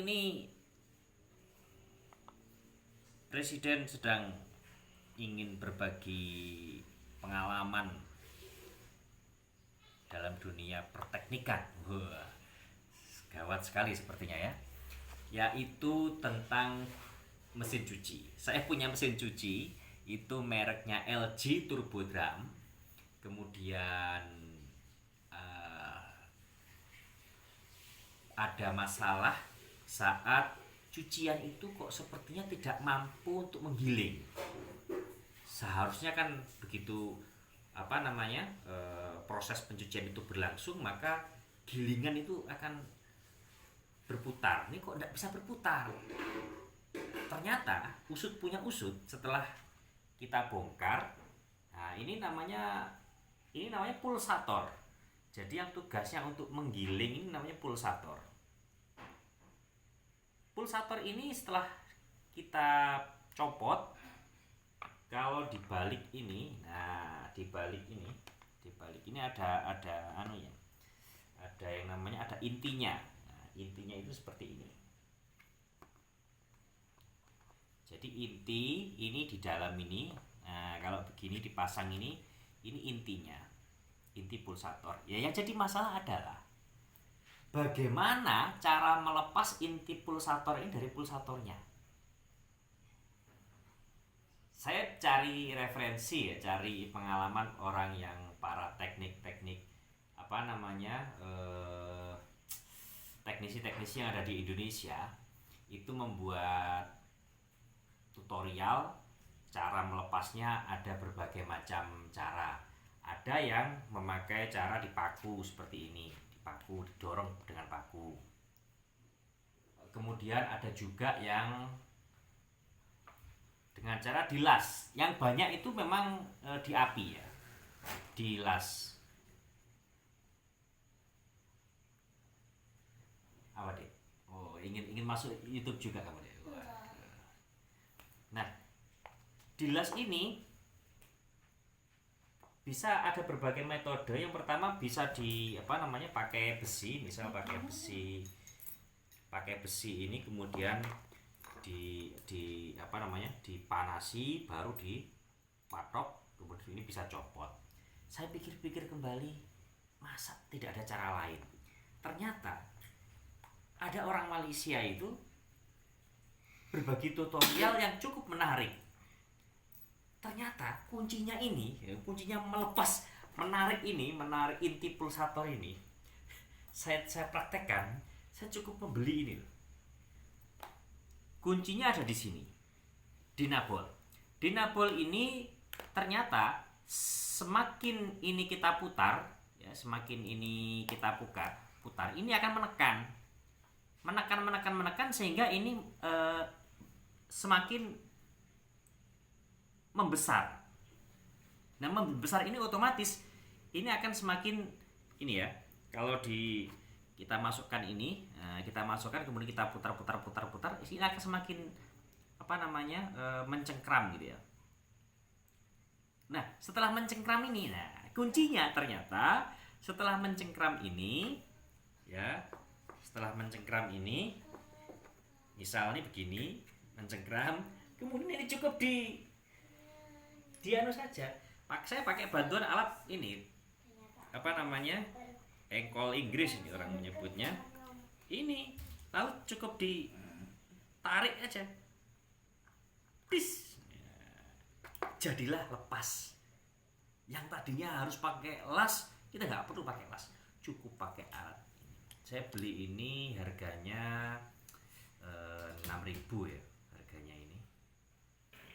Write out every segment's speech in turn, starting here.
ini Presiden sedang ingin berbagi pengalaman dalam dunia perteknikan. Wah, gawat sekali sepertinya ya. Yaitu tentang mesin cuci. Saya punya mesin cuci, itu mereknya LG Turbo Drum. Kemudian ada masalah saat cucian itu kok sepertinya tidak mampu untuk menggiling. Seharusnya kan begitu proses pencucian itu berlangsung, maka gilingan itu akan berputar. Ini kok tidak bisa berputar. Ternyata usut punya usut, setelah kita bongkar, nah ini namanya pulsator. Jadi yang tugasnya untuk menggiling ini namanya pulsator. Pulsator ini setelah kita copot, kalau dibalik ini, dibalik ini ada ada yang namanya ada intinya. Nah, intinya itu seperti ini. Jadi inti ini di dalam ini. Nah, kalau begini dipasang ini intinya, inti pulsator. Ya, yang jadi masalah adalah bagaimana cara melepas inti pulsator ini dari pulsatornya. Saya cari referensi ya, cari pengalaman orang yang para teknik-teknik teknisi-teknisi yang ada di Indonesia itu membuat tutorial cara melepasnya. Ada berbagai macam cara. Ada yang memakai cara dipaku seperti ini, dipaku, didorong dengan paku. Kemudian ada juga yang dengan cara dilas. Yang banyak itu memang di api ya, dilas. Apa deh? Oh, ingin masuk YouTube juga kamu deh. Nah, dilas ini bisa ada berbagai metode. Yang pertama bisa pakai besi, misal pakai besi ini, kemudian dipanasi, baru dipatok, kemudian ini bisa copot. Saya pikir-pikir kembali, masa tidak ada cara lain? Ternyata ada orang Malaysia itu berbagi tutorial yang cukup menarik. Ternyata kuncinya menarik inti pulsator ini. Saya praktekkan, saya cukup membeli ini. Kuncinya ada di sini, dinabol. Dinabol ini ternyata semakin ini kita putar, ya, putar, ini akan menekan sehingga ini semakin membesar. Nah, membesar ini otomatis ini akan semakin ini ya. Kalau kita masukkan ini, kemudian kita putar, ini akan semakin mencengkram gitu ya. Nah, setelah mencengkram ini, kuncinya ternyata setelah mencengkram ini, ya, misalnya begini, mencengkram, kemudian ini cukup saja. Saya pakai bantuan alat ini, engkol Inggris ini orang menyebutnya. Ini lalu cukup ditarik aja, tis, jadilah lepas. Yang tadinya harus pakai las, kita nggak perlu pakai las, cukup pakai alat ini. Saya beli ini harganya 6.000 ya, harganya ini.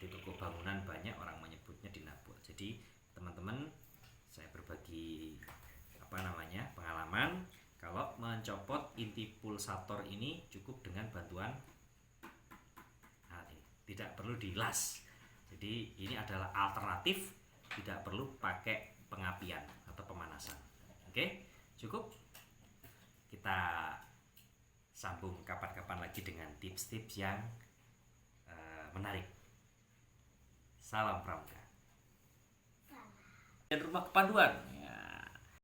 Di toko bangunan banyak orang menyebutnya dinabol. Jadi teman-teman, saya berbagi pengalaman kalau mencopot inti pulsator ini cukup dengan bantuan alat ini, tidak perlu dilas. Jadi ini adalah alternatif, tidak perlu pakai pengapian atau pemanasan. Oke, cukup. Kita sambung kapan-kapan lagi dengan tips-tips yang menarik. Salam Pramuka. Dan rumah kepanduan. Ya.